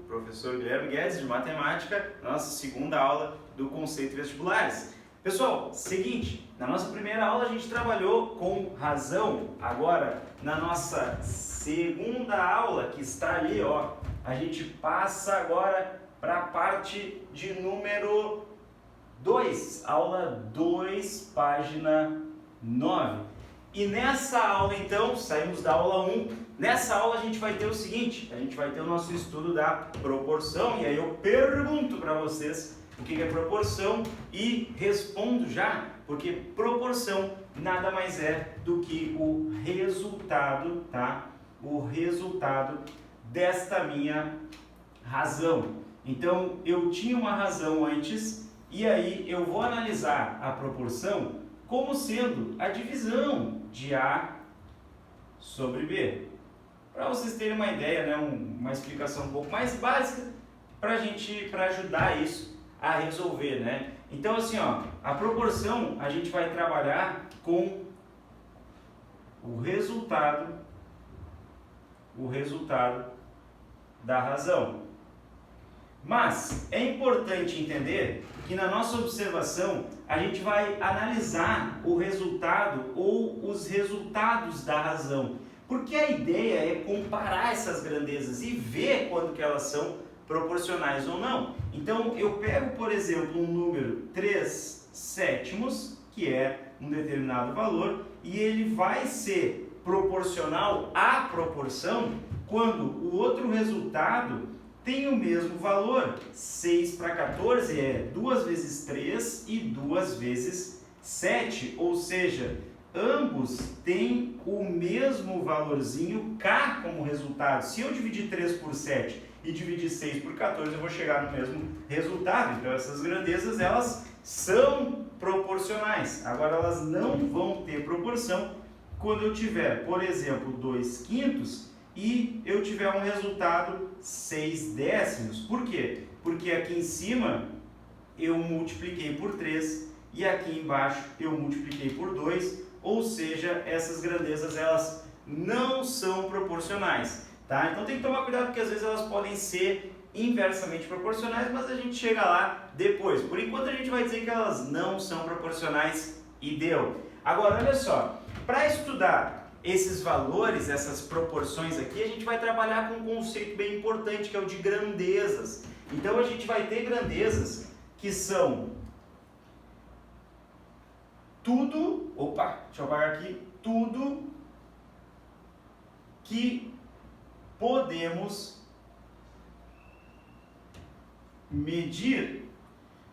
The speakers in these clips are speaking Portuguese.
professor Guilherme Guedes, de Matemática, nossa segunda aula do Conceito Vestibulares. Pessoal, seguinte, na nossa primeira aula a gente trabalhou com razão. Agora, na nossa segunda aula, que está ali, ó, a gente passa agora para a parte de número 2, aula 2, página 9. E nessa aula, então, saímos da aula 1. Nessa aula a gente vai ter o seguinte, a gente vai ter o nosso estudo da proporção, e aí eu pergunto para vocês o que é proporção e respondo já, porque proporção nada mais é do que o resultado, tá? O resultado desta minha razão. Então, eu tinha uma razão antes, e aí eu vou analisar a proporção como sendo a divisão de A sobre B. Para vocês terem uma ideia, né, uma explicação um pouco mais básica para ajudar isso a resolver, né? Então assim, ó, a proporção a gente vai trabalhar com o resultado da razão. Mas é importante entender que na nossa observação a gente vai analisar o resultado ou os resultados da razão, porque a ideia é comparar essas grandezas e ver quando que elas são proporcionais ou não. Então eu pego, por exemplo, um número 3/7, que é um determinado valor, e ele vai ser proporcional à proporção quando o outro resultado tem o mesmo valor. 6/14 é 2 vezes 3 e 2 vezes 7, ou seja, ambos têm o mesmo valorzinho K como resultado. Se eu dividir 3 por 7 e dividir 6 por 14, eu vou chegar no mesmo resultado. Então essas grandezas, elas são proporcionais. Agora elas não vão ter proporção quando eu tiver, por exemplo, 2/5 e eu tiver um resultado 6/10. Por quê? Porque aqui em cima eu multipliquei por 3 e aqui embaixo eu multipliquei por 2, ou seja, essas grandezas elas não são proporcionais, tá? Então tem que tomar cuidado, porque às vezes elas podem ser inversamente proporcionais, mas a gente chega lá depois. Por enquanto a gente vai dizer que elas não são proporcionais e deu. Agora olha só, para estudar esses valores, essas proporções aqui, a gente vai trabalhar com um conceito bem importante, que é o de grandezas. Então a gente vai ter grandezas que são tudo, deixa eu apagar aqui, tudo que podemos medir.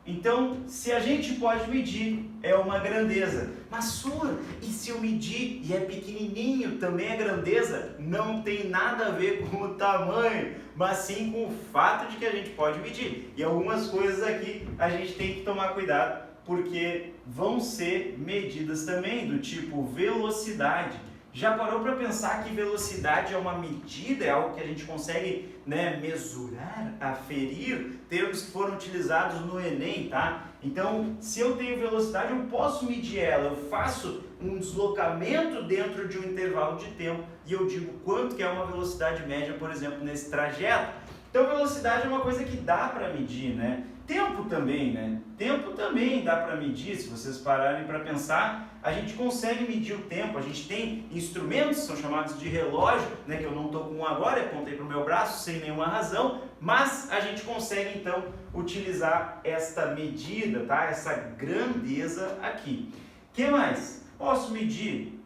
Então, se a gente pode medir, é uma grandeza. Mas, Sur, e se eu medir e é pequenininho, também é grandeza? Não tem nada a ver com o tamanho, mas sim com o fato de que a gente pode medir. E algumas coisas aqui a gente tem que tomar cuidado, porque vão ser medidas também, do tipo velocidade. Já parou para pensar que velocidade é uma medida, é algo que a gente consegue, né, mesurar, aferir, termos que foram utilizados no Enem, tá? Então, se eu tenho velocidade, eu posso medir ela, eu faço um deslocamento dentro de um intervalo de tempo e eu digo quanto que é uma velocidade média, por exemplo, nesse trajeto. Então, velocidade é uma coisa que dá para medir, né? Tempo também, né? Tempo também dá para medir, se vocês pararem para pensar, a gente consegue medir o tempo, a gente tem instrumentos, são chamados de relógio, né, que eu não estou com um agora, apontei para o meu braço sem nenhuma razão, mas a gente consegue então utilizar esta medida, tá? Essa grandeza aqui. O que mais? Posso medir,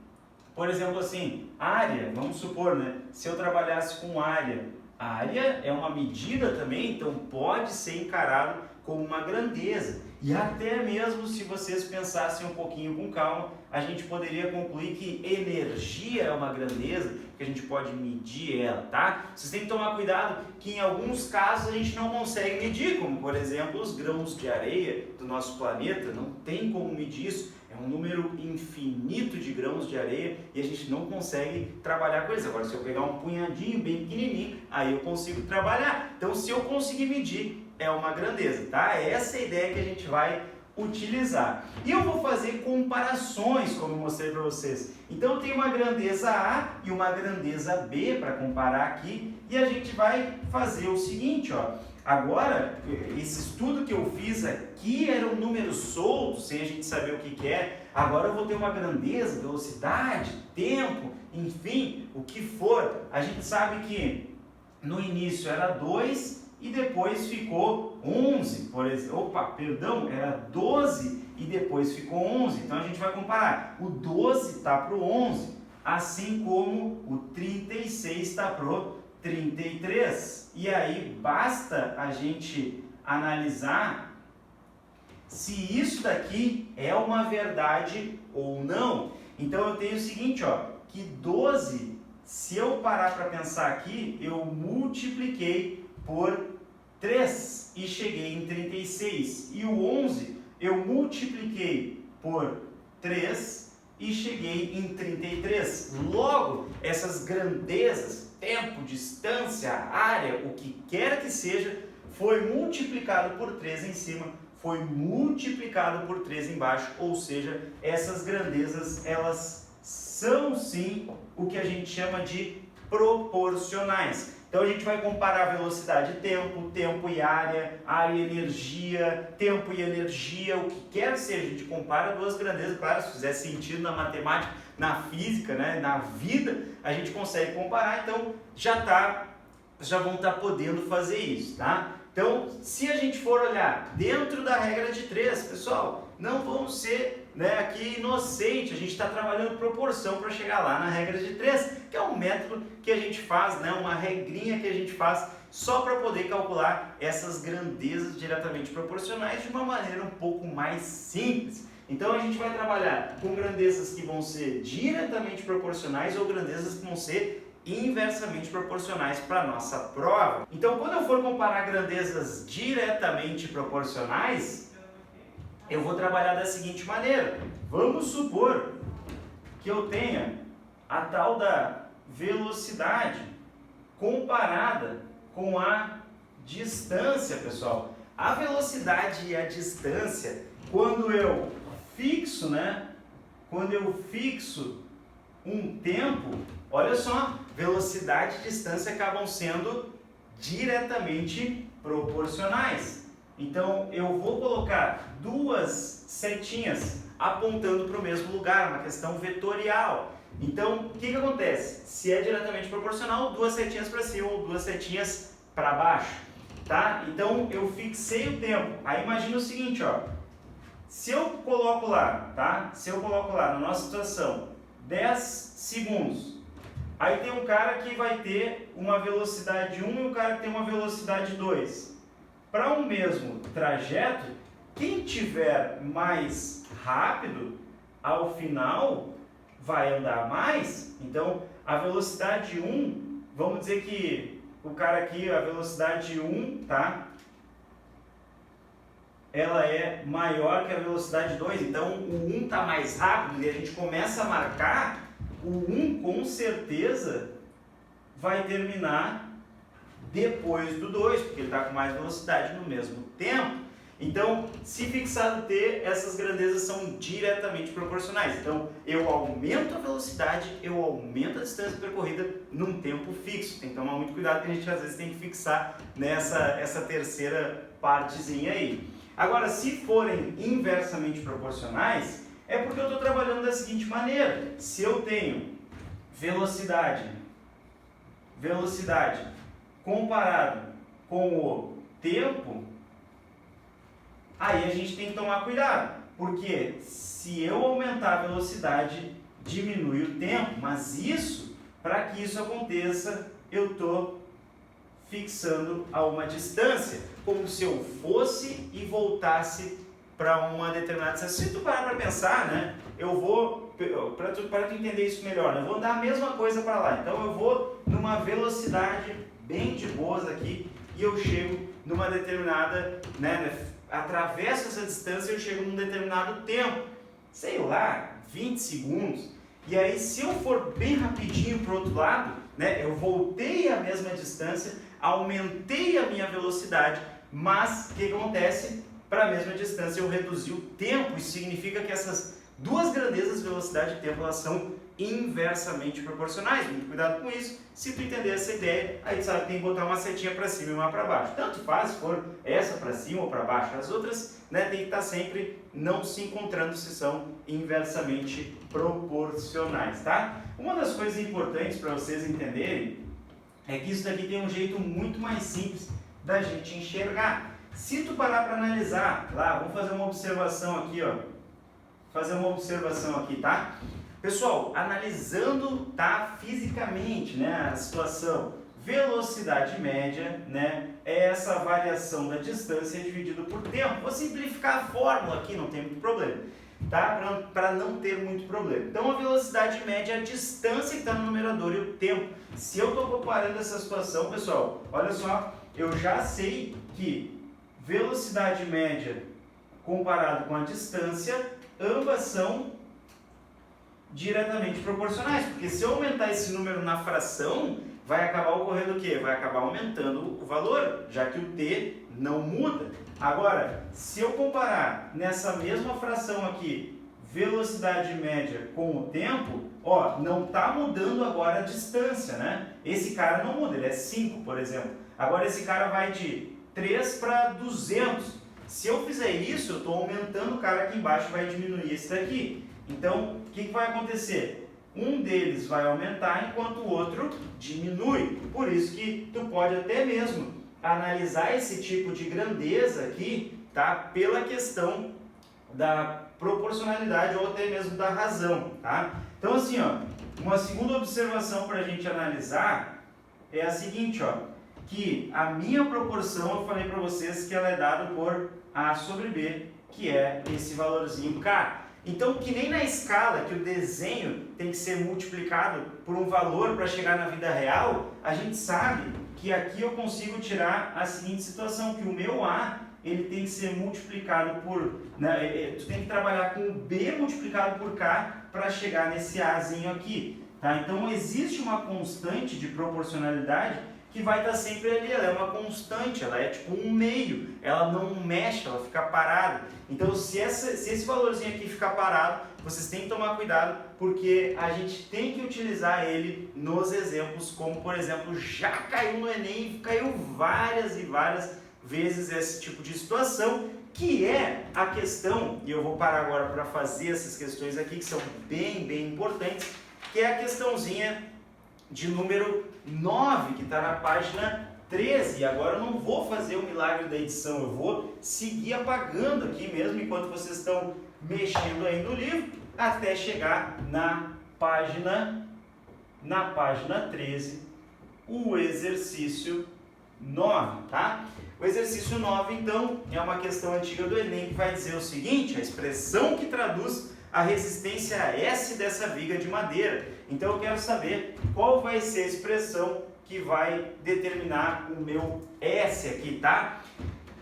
por exemplo, assim, área, vamos supor, né? Se eu trabalhasse com área, a área é uma medida também, então pode ser encarado como uma grandeza. E até mesmo se vocês pensassem um pouquinho com calma, a gente poderia concluir que energia é uma grandeza, que a gente pode medir ela, tá? Vocês têm que tomar cuidado que em alguns casos a gente não consegue medir, como por exemplo os grãos de areia do nosso planeta, não tem como medir isso. É um número infinito de grãos de areia e a gente não consegue trabalhar com eles. Agora, se eu pegar um punhadinho bem pequenininho, aí eu consigo trabalhar. Então, se eu conseguir medir, é uma grandeza, tá? É essa a ideia que a gente vai utilizar. E eu vou fazer comparações, como eu mostrei para vocês. Então eu tenho uma grandeza A e uma grandeza B para comparar aqui, e a gente vai fazer o seguinte, ó. Agora, esse estudo que eu fiz aqui eram números soltos, sem a gente saber o que é. Agora eu vou ter uma grandeza, velocidade, tempo, enfim, o que for. A gente sabe que no início era 2 e depois ficou 11, por exemplo. Opa, perdão, era 12 e depois ficou 11. Então a gente vai comparar. O 12 está para o 11, assim como o 36 está para o 33. E aí basta a gente analisar se isso daqui é uma verdade ou não. Então eu tenho o seguinte, ó, que 12, se eu parar para pensar aqui, eu multipliquei por 3 e cheguei em 36. E o 11 eu multipliquei por 3 e cheguei em 33. Logo, essas grandezas, tempo, distância, área, o que quer que seja, foi multiplicado por 3 em cima, foi multiplicado por 3 embaixo, ou seja, essas grandezas, elas são sim o que a gente chama de proporcionais. Então a gente vai comparar velocidade e tempo, tempo e área e energia, tempo e energia, o que quer que seja, a gente compara duas grandezas, claro, se fizer sentido na matemática, na física, né, na vida, a gente consegue comparar, então já vão estar podendo fazer isso, tá? Então, se a gente for olhar dentro da regra de 3, pessoal, não vamos ser, né, aqui inocente, a gente está trabalhando proporção para chegar lá na regra de 3, que é um método que a gente faz, né, uma regrinha que a gente faz só para poder calcular essas grandezas diretamente proporcionais de uma maneira um pouco mais simples. Então a gente vai trabalhar com grandezas que vão ser diretamente proporcionais ou grandezas que vão ser inversamente proporcionais para a nossa prova. Então, quando eu for comparar grandezas diretamente proporcionais, eu vou trabalhar da seguinte maneira. Vamos supor que eu tenha a tal da velocidade comparada com a distância, pessoal. A velocidade e a distância, quando eu fixo, né? Quando eu fixo um tempo, olha só, velocidade e distância acabam sendo diretamente proporcionais. Então eu vou colocar duas setinhas apontando para o mesmo lugar, uma questão vetorial. Então o que acontece? Se é diretamente proporcional, duas setinhas para cima ou duas setinhas para baixo, tá? Então eu fixei o tempo. Aí imagina o seguinte, ó. Se eu coloco lá, tá? Se eu coloco lá na nossa situação 10 segundos, aí tem um cara que vai ter uma velocidade 1 e um cara que tem uma velocidade 2. Para um mesmo trajeto, quem tiver mais rápido, ao final, vai andar mais. Então, a velocidade 1, vamos dizer que o cara aqui, a velocidade 1, tá? Ela é maior que a velocidade 2, então o 1 está mais rápido e a gente começa a marcar, o 1 com certeza vai terminar depois do 2, porque ele está com mais velocidade no mesmo tempo. Então, se fixado T, essas grandezas são diretamente proporcionais. Então, eu aumento a velocidade, eu aumento a distância percorrida num tempo fixo. Tem que tomar muito cuidado, que a gente às vezes tem que fixar essa terceira partezinha aí. Agora, se forem inversamente proporcionais, é porque eu estou trabalhando da seguinte maneira. Se eu tenho velocidade comparado com o tempo, aí a gente tem que tomar cuidado. Porque se eu aumentar a velocidade, diminui o tempo. Mas isso, para que isso aconteça, eu estou fixando a uma distância, como se eu fosse e voltasse para uma determinada distância. Se tu parar para pensar, né, eu vou, para tu entender isso melhor, eu vou andar a mesma coisa para lá. Então eu vou numa velocidade bem de boas aqui e eu chego numa determinada, né, atravesso essa distância e eu chego num determinado tempo, sei lá, 20 segundos. E aí, se eu for bem rapidinho para o outro lado, né, eu voltei a mesma distância, aumentei a minha velocidade, mas o que acontece? para a mesma distância eu reduzi o tempo. Isso significa que essas duas grandezas, velocidade e tempo, elas são inversamente proporcionais. Muito cuidado com isso. Se tu entender essa ideia, aí tu sabe que tem que botar uma setinha para cima e uma para baixo. Tanto faz se for essa para cima ou para baixo. As outras, né, tem que estar sempre não se encontrando se são inversamente proporcionais, tá? Uma das coisas importantes para vocês entenderem é que isso daqui tem um jeito muito mais simples da gente enxergar. Se tu parar para analisar, lá, vamos fazer uma observação aqui, ó. Fazer uma observação aqui, tá? Pessoal, analisando, tá, fisicamente, né, a situação, velocidade média, né, é essa variação da distância dividido por tempo. Vou simplificar a fórmula aqui, não tem muito problema, tá? Para não ter muito problema. Então, a velocidade média é a distância que está no numerador e o tempo. Se eu estou comparando essa situação, pessoal, olha só, eu já sei que velocidade média comparado com a distância, ambas são diretamente proporcionais, porque se eu aumentar esse número na fração, vai acabar ocorrendo o quê? Vai acabar aumentando o valor, já que o t não muda. Agora, se eu comparar nessa mesma fração aqui, velocidade média com o tempo, ó, não está mudando agora a distância, né? Esse cara não muda, ele é 5, por exemplo. Agora esse cara vai de 3 para 200. Se eu fizer isso, eu estou aumentando o cara aqui embaixo, vai diminuir esse daqui. Então, o que vai acontecer? Um deles vai aumentar enquanto o outro diminui. Por isso que tu pode até mesmo analisar esse tipo de grandeza aqui, tá? Pela questão da proporcionalidade ou até mesmo da razão, tá? Então, assim, ó, uma segunda observação para a gente analisar é a seguinte, ó, que a minha proporção, eu falei para vocês que ela é dada por A sobre B, que é esse valorzinho K. Então, que nem na escala que o desenho tem que ser multiplicado por um valor para chegar na vida real, a gente sabe que aqui eu consigo tirar a seguinte situação, que o meu A, ele tem que ser multiplicado por, né, tu tem que trabalhar com o B multiplicado por K para chegar nesse Azinho aqui, tá? Então, existe uma constante de proporcionalidade que vai estar sempre ali, ela é uma constante, ela é tipo um meio, ela não mexe, ela fica parada. Então, se esse valorzinho aqui ficar parado, vocês têm que tomar cuidado, porque a gente tem que utilizar ele nos exemplos, como por exemplo, já caiu no Enem, caiu várias e várias vezes esse tipo de situação, que é a questão, e eu vou parar agora para fazer essas questões aqui, que são bem, bem importantes, que é a questãozinha de número 9, que está na página 13. Agora eu não vou fazer o milagre da edição, eu vou seguir apagando aqui mesmo, enquanto vocês estão mexendo aí no livro, até chegar na página 13, o exercício 9, tá? O exercício 9, então, é uma questão antiga do Enem que vai dizer o seguinte, a expressão que traduz a resistência S dessa viga de madeira. Então eu quero saber qual vai ser a expressão que vai determinar o meu S aqui, tá?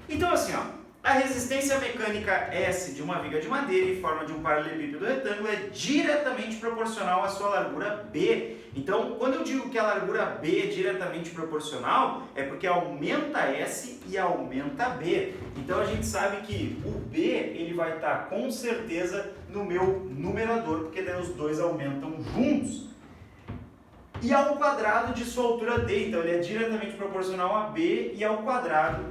Então assim, ó, a resistência mecânica S de uma viga de madeira em forma de um paralelepípedo retângulo é diretamente proporcional à sua largura B. Então, quando eu digo que a largura B é diretamente proporcional, é porque aumenta S e aumenta B. Então, a gente sabe que o B ele vai estar com certeza no meu numerador, porque daí os dois aumentam juntos. E ao quadrado de sua altura D, então ele é diretamente proporcional a B e ao quadrado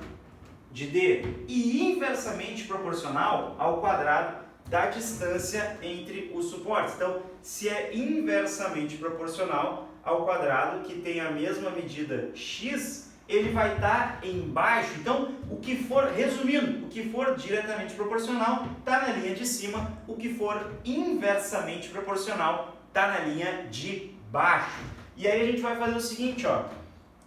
de D. E inversamente proporcional ao quadrado da distância entre os suportes. Então, se é inversamente proporcional ao quadrado que tem a mesma medida x, ele vai estar embaixo. Então, o que for, resumindo, o que for diretamente proporcional está na linha de cima, o que for inversamente proporcional está na linha de baixo. E aí a gente vai fazer o seguinte, ó,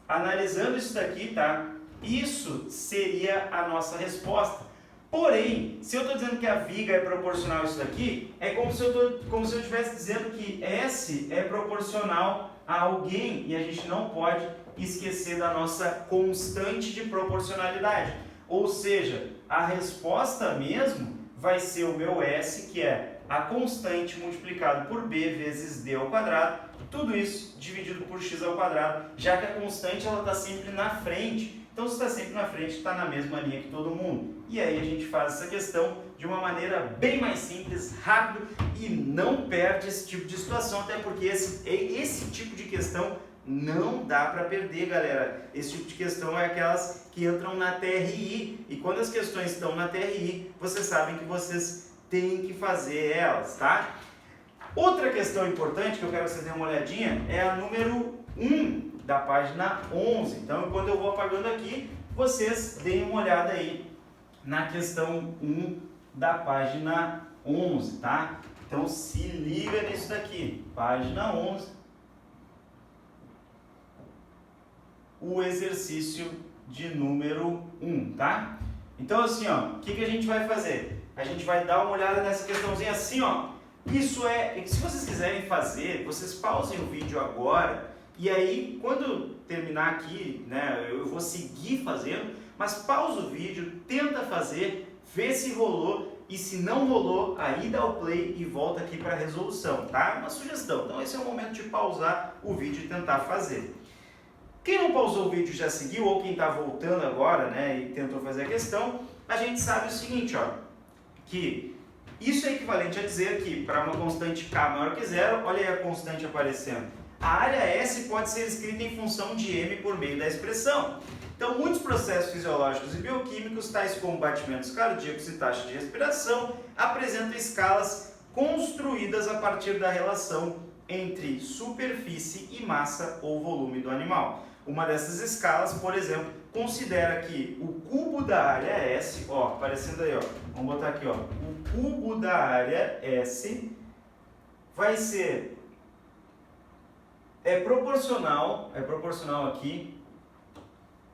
analisando isso daqui, tá? Isso seria a nossa resposta. Porém, se eu estou dizendo que a viga é proporcional a isso daqui, é como se eu estivesse dizendo que S é proporcional a alguém, e a gente não pode esquecer da nossa constante de proporcionalidade. Ou seja, a resposta mesmo vai ser o meu S, que é a constante multiplicado por B vezes D ao quadrado, tudo isso dividido por x ao quadrado, já que a constante ela está sempre na frente. Então se está sempre na frente, está na mesma linha que todo mundo. E aí a gente faz essa questão de uma maneira bem mais simples, rápido e não perde esse tipo de situação, até porque esse tipo de questão não dá para perder, galera. Esse tipo de questão é aquelas que entram na TRI, e quando as questões estão na TRI, vocês sabem que vocês têm que fazer elas, tá? Outra questão importante que eu quero que vocês dêem uma olhadinha é a número 1 da página 11. Então, quando eu vou apagando aqui, vocês deem uma olhada aí na questão 1 da página 11, tá? Então, se liga nisso daqui, página 11. O exercício de número 1, tá? Então assim, ó, o que a gente vai fazer? A gente vai dar uma olhada nessa questãozinha assim, ó. Isso se vocês quiserem fazer, vocês pausem o vídeo agora e aí quando terminar aqui, né, eu vou seguir fazendo, mas pausa o vídeo, tenta fazer, vê se rolou e se não rolou, aí dá o play e volta aqui para a resolução, tá? Uma sugestão. Então esse é o momento de pausar o vídeo e tentar fazer. Quem não pausou o vídeo já seguiu, ou quem está voltando agora, né, e tentou fazer a questão, a gente sabe o seguinte, ó, que isso é equivalente a dizer que para uma constante k maior que zero, olha aí a constante aparecendo, a área S pode ser escrita em função de m por meio da expressão. Então, muitos processos fisiológicos e bioquímicos, tais como batimentos cardíacos e taxa de respiração, apresentam escalas construídas a partir da relação entre superfície e massa ou volume do animal. Uma dessas escalas, por exemplo, considera que o cubo da área S, ó, aparecendo aí, ó, vamos botar aqui, ó, o cubo da área S vai ser proporcional aqui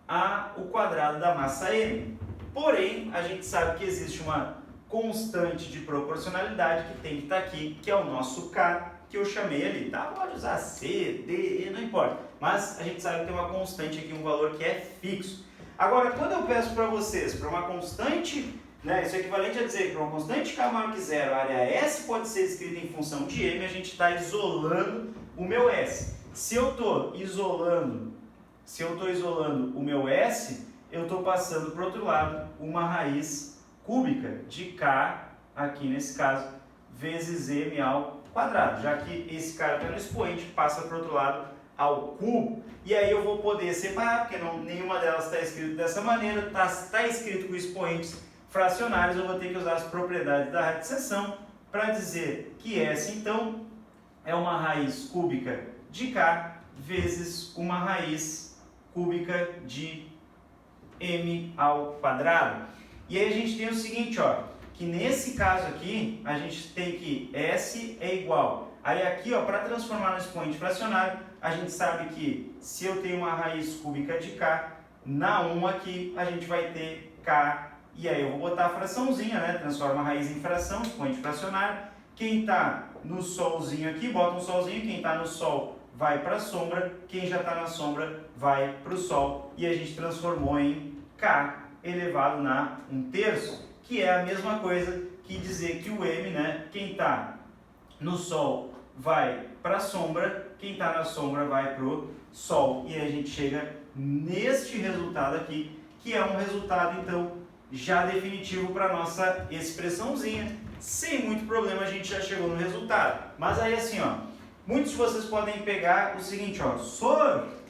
ao quadrado da massa M. Porém, a gente sabe que existe uma constante de proporcionalidade que tem que estar aqui, que é o nosso K, que eu chamei ali, tá? Pode usar C, D, E, não importa. Mas a gente sabe que tem uma constante aqui, um valor que é fixo. Agora, quando eu peço para vocês, para uma constante, né, isso é equivalente a dizer que para uma constante K maior que zero, a área S pode ser escrita em função de M, a gente está isolando o meu S. Se eu estou isolando o meu S, eu estou passando para o outro lado uma raiz cúbica de K, aqui nesse caso, vezes M ao quadrado, já que esse cara está no expoente, passa para o outro lado ao cubo, e aí eu vou poder separar, porque nenhuma delas está escrito dessa maneira, está escrito com expoentes fracionários, eu vou ter que usar as propriedades da radiciação para dizer que S, então, é uma raiz cúbica de K vezes uma raiz cúbica de M ao quadrado. E aí a gente tem o seguinte, ó, que nesse caso aqui, a gente tem que S é igual. Aí aqui, ó, para transformar no expoente fracionário, a gente sabe que se eu tenho uma raiz cúbica de K, na 1 aqui a gente vai ter K, e aí eu vou botar a fraçãozinha, né? Transforma a raiz em fração, expoente fracionário. Quem está no solzinho aqui, bota um solzinho, quem está no sol vai para a sombra, quem já está na sombra vai para o sol, e a gente transformou em K elevado na 1/3, que é a mesma coisa que dizer que o M, né, quem está no Sol vai para a sombra, quem está na sombra vai para o Sol. E aí a gente chega neste resultado aqui, que é um resultado, então, já definitivo para a nossa expressãozinha. Sem muito problema a gente já chegou no resultado. Mas aí assim, ó, muitos de vocês podem pegar o seguinte, ó,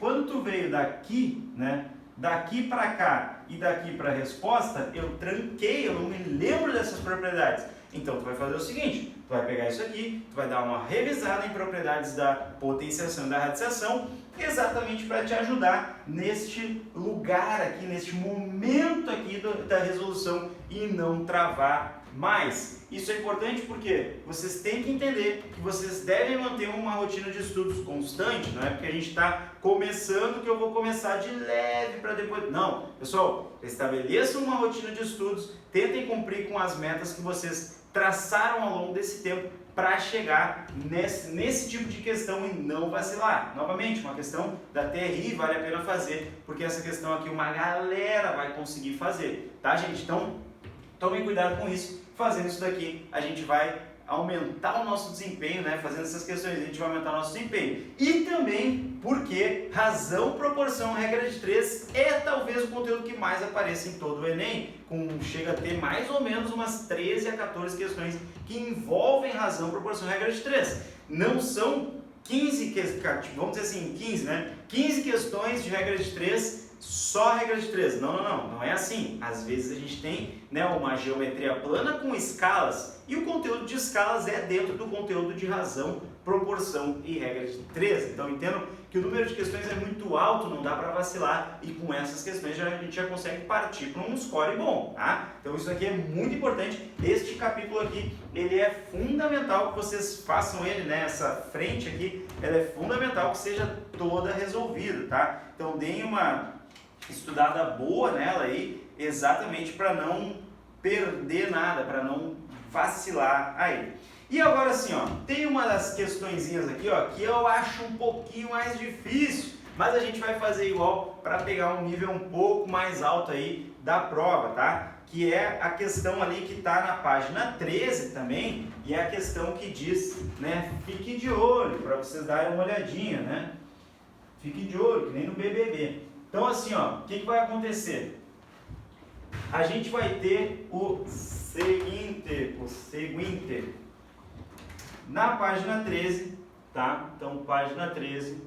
quando tu veio daqui, né, daqui para cá e daqui para a resposta, eu tranquei, eu não me lembro dessas propriedades. Então, tu vai fazer o seguinte, tu vai pegar isso aqui, tu vai dar uma revisada em propriedades da potenciação e da radiciação, exatamente para te ajudar neste lugar aqui, neste momento aqui da resolução e não travar mais. Isso é importante porque vocês têm que entender que vocês devem manter uma rotina de estudos constante, não é porque a gente está começando que eu vou começar de leve para depois. Não, pessoal, estabeleçam uma rotina de estudos, tentem cumprir com as metas que vocês traçaram ao longo desse tempo para chegar nesse tipo de questão e não vacilar. Novamente, uma questão da TRI vale a pena fazer, porque essa questão aqui uma galera vai conseguir fazer, tá, gente? Então, tomem cuidado com isso. Fazendo isso daqui, a gente vai aumentar o nosso desempenho, né? Fazendo essas questões, a gente vai aumentar o nosso desempenho. E também porque razão, proporção, regra de 3 é talvez o conteúdo que mais apareça em todo o Enem, chega a ter mais ou menos umas 13 a 14 questões que envolvem razão, proporção, regra de 3. Não são 15 questões, vamos dizer assim, 15, né? 15 questões de regra de 3, só regra de 3. Não é assim. Às vezes a gente tem, né, uma geometria plana com escalas e o conteúdo de escalas é dentro do conteúdo de razão, proporção e regra de 3. Então entendam que o número de questões é muito alto, não dá para vacilar e com essas questões a gente já consegue partir para um score bom, tá? Então isso aqui é muito importante. Este capítulo aqui, ele é fundamental que vocês façam ele, né? Essa frente aqui, ela é fundamental que seja toda resolvida, tá? Então deem uma estudada boa nela aí, exatamente para não perder nada, para não vacilar aí. E agora sim, ó, tem uma das questõezinhas aqui, ó, que eu acho um pouquinho mais difícil, mas a gente vai fazer igual para pegar um nível um pouco mais alto aí da prova, tá? Que é a questão ali que está na página 13 também, e é a questão que diz, né, fique de olho, para vocês darem uma olhadinha, né? Fique de olho, que nem no BBB. Então assim, ó, o que vai acontecer? A gente vai ter o seguinte, na página 13, tá? Então, página 13,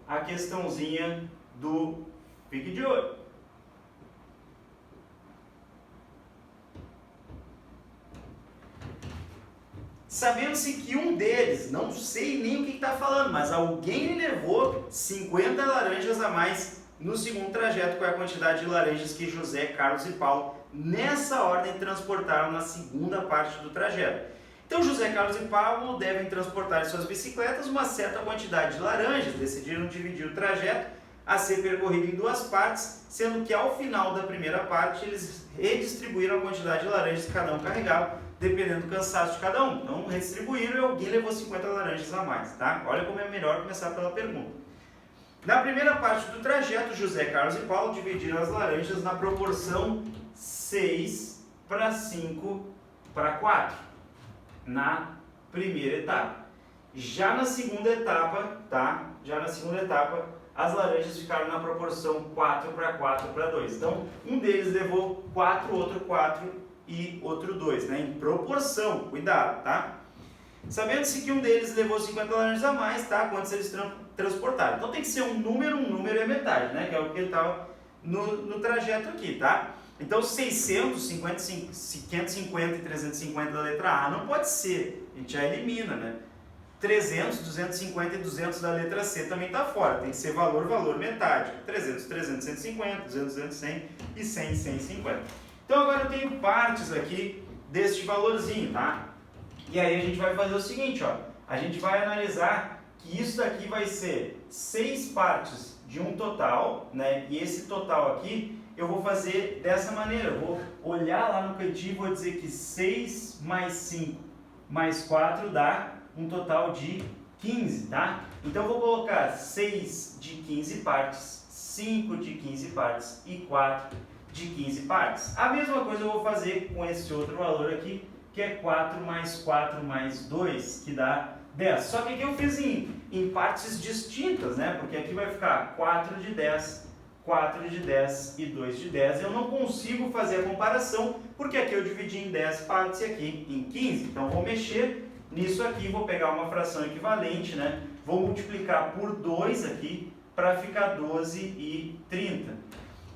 a questãozinha do fique de olho. Sabendo-se que um deles, não sei nem o que está falando, mas alguém levou 50 laranjas a mais no segundo trajeto, com a quantidade de laranjas que José, Carlos e Paulo, nessa ordem, transportaram na segunda parte do trajeto. Então, José, Carlos e Paulo devem transportar em suas bicicletas uma certa quantidade de laranjas. Decidiram dividir o trajeto a ser percorrido em duas partes, sendo que ao final da primeira parte eles redistribuíram a quantidade de laranjas que cada um carregava, dependendo do cansaço de cada um. Então, redistribuíram e alguém levou 50 laranjas a mais, tá? Olha como é melhor começar pela pergunta. Na primeira parte do trajeto, José, Carlos e Paulo dividiram as laranjas na proporção 6 para 5 para 4, na primeira etapa. Já na segunda etapa, tá? As laranjas ficaram na proporção 4 para 4 para 2. Então, um deles levou 4, outro 4 e outro 2, né? Em proporção, cuidado, tá? Sabendo-se que um deles levou 50 laranjas a mais, tá? Quantos eles transportaram. Então tem que ser um número é metade, né? Que é o que ele estava no trajeto aqui, tá? Então 600, 550 e 350 da letra A não pode ser, a gente já elimina, né? 300, 250 e 200 da letra C também está fora, tem que ser valor, metade. 300, 300, 150, 200, 200, 100 e 100, 150. Então agora eu tenho partes aqui deste valorzinho, tá? E aí a gente vai fazer o seguinte, ó, a gente vai analisar que isso daqui vai ser 6 partes de um total, né? E esse total aqui eu vou fazer dessa maneira, eu vou olhar lá no cantinho e vou dizer que 6 mais 5 mais 4 dá um total de 15, tá? Então eu vou colocar 6 de 15 partes, 5 de 15 partes e 4 de 15 partes. A mesma coisa eu vou fazer com esse outro valor aqui, que é 4 mais 2, que dá 10. Só que aqui eu fiz em partes distintas, né? Porque aqui vai ficar 4 de 10, 4 de 10 e 2 de 10. Eu não consigo fazer a comparação, porque aqui eu dividi em 10 partes e aqui em 15. Então, vou mexer nisso aqui, vou pegar uma fração equivalente, né? Vou multiplicar por 2 aqui, para ficar 12 e 30.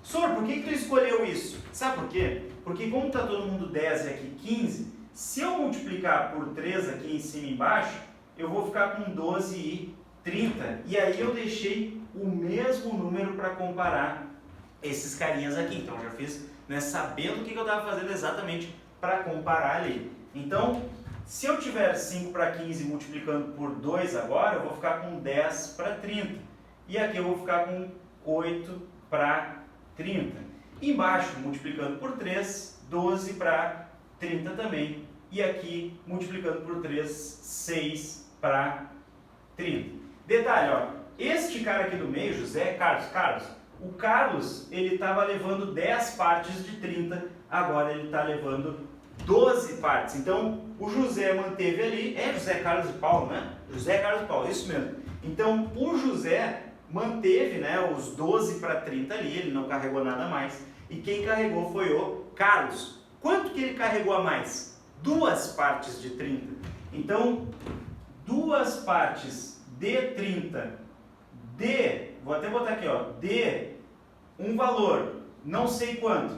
Sor, por que tu escolheu isso? Sabe por quê? Porque como está todo mundo 10 e aqui 15, se eu multiplicar por 3 aqui em cima e embaixo, eu vou ficar com 12 e 30. E aí eu deixei o mesmo número para comparar esses carinhas aqui. Então eu já fiz, né, sabendo o que eu estava fazendo exatamente para comparar ali. Então, se eu tiver 5 para 15 multiplicando por 2 agora, eu vou ficar com 10 para 30. E aqui eu vou ficar com 8 para 30. Embaixo, multiplicando por 3, 12 para 30 também. E aqui, multiplicando por 3, 6 para 30. Detalhe, ó, este cara aqui do meio, José, Carlos, o Carlos, ele estava levando 10 partes de 30, agora ele está levando 12 partes. Então, o José manteve ali, José Carlos e Paulo, né? José Carlos e Paulo, isso mesmo. Então, o José manteve, né, os 12 para 30 ali, ele não carregou nada mais. E quem carregou foi o Carlos. Quanto que ele carregou a mais? 2 partes de 30. Então, 2 partes de 30 vou até botar aqui, ó, de um valor, não sei quanto.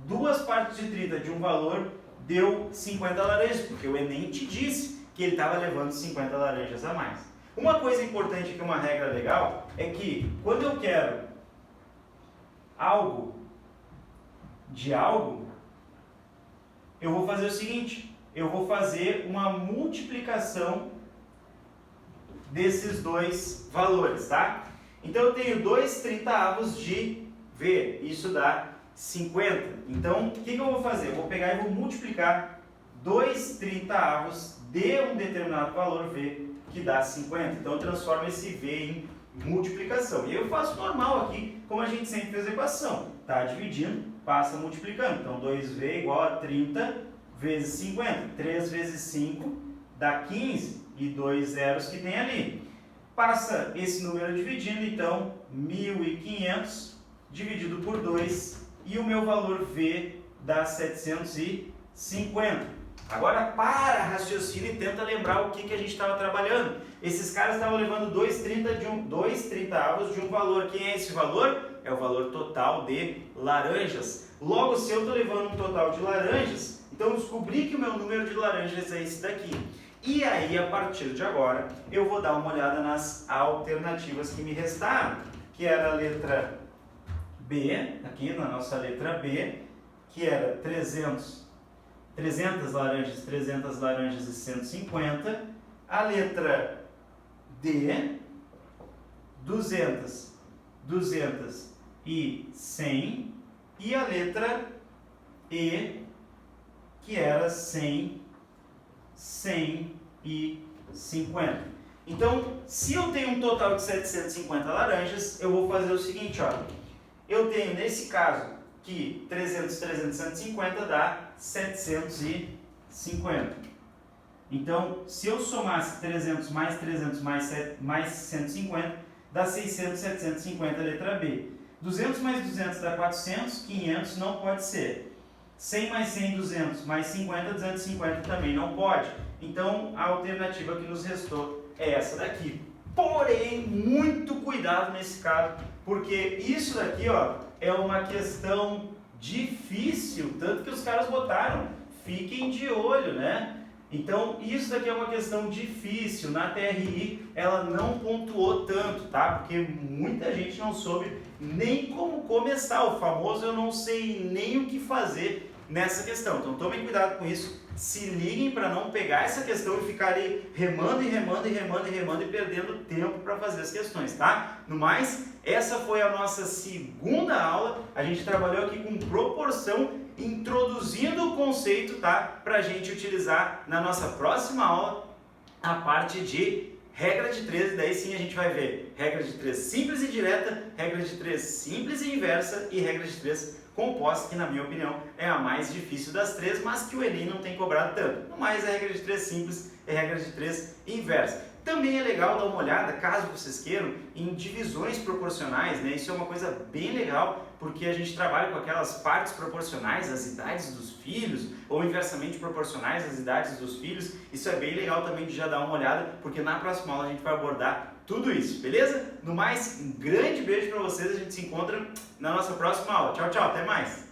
2 partes de 30 de um valor deu 50 laranjas, porque o Enem te disse que ele estava levando 50 laranjas a mais. Uma coisa importante aqui, uma regra legal, é que quando eu quero algo de algo, eu vou fazer o seguinte, eu vou fazer uma multiplicação desses dois valores, tá? Então eu tenho 2/30 de V, isso dá 50. Então, o que eu vou fazer? Eu vou pegar e vou multiplicar 2/30 de um determinado valor V, que dá 50. Então, eu transformo esse V em multiplicação. E eu faço normal aqui, como a gente sempre fez a equação. Tá dividindo, passa multiplicando. Então, 2V igual a 30 vezes 50. 3 vezes 5 dá 15 e 2 zeros que tem ali. Passa esse número dividindo, então, 1.500 dividido por 2 e o meu valor V dá 750. Agora para, raciocínio e tenta lembrar o que a gente estava trabalhando. Esses caras estavam levando 2/30 de um valor. Quem é esse valor? É o valor total de laranjas. Logo, se eu estou levando um total de laranjas, então eu descobri que o meu número de laranjas é esse daqui. E aí, a partir de agora, eu vou dar uma olhada nas alternativas que me restaram, que era a letra B, aqui na nossa letra B, que era 300 laranjas e 150. A letra D, 200 e 100. E a letra E, que era 100 e 50. Então, se eu tenho um total de 750 laranjas, eu vou fazer o seguinte, ó. Eu tenho, nesse caso, que 300, 150 dá 750. Então, se eu somasse 300 mais 150, dá 600, 750, letra B. 200 mais 200 dá 400, 500 não pode ser. 100 mais 100, 200 mais 50, 250 também não pode. Então, a alternativa que nos restou é essa daqui. Porém, muito cuidado nesse caso, porque isso daqui, ó, é uma questão difícil, tanto que os caras botaram, fiquem de olho, né? Então, isso daqui é uma questão difícil. Na TRI, ela não pontuou tanto, tá? Porque muita gente não soube nem como começar. O famoso eu não sei nem o que fazer nessa questão. Então, tomem cuidado com isso. Se liguem para não pegar essa questão e ficarem remando e perdendo tempo para fazer as questões, tá? No mais, essa foi a nossa segunda aula. A gente trabalhou aqui com proporção, introduzindo o conceito, tá? Para a gente utilizar na nossa próxima aula a parte de regra de 3, daí sim a gente vai ver regra de 3 simples e direta, regra de 3 simples e inversa e regra de 3 composta, que na minha opinião é a mais difícil das 3, mas que o Enem não tem cobrado tanto. No mais, a regra de 3 simples e a regra de 3 inversa. Também é legal dar uma olhada, caso vocês queiram, em divisões proporcionais, né? Isso é uma coisa bem legal, porque a gente trabalha com aquelas partes proporcionais às idades dos filhos, ou inversamente proporcionais às idades dos filhos. Isso é bem legal também de já dar uma olhada, porque na próxima aula a gente vai abordar tudo isso, beleza? No mais, um grande beijo para vocês, a gente se encontra na nossa próxima aula. Tchau, tchau, até mais!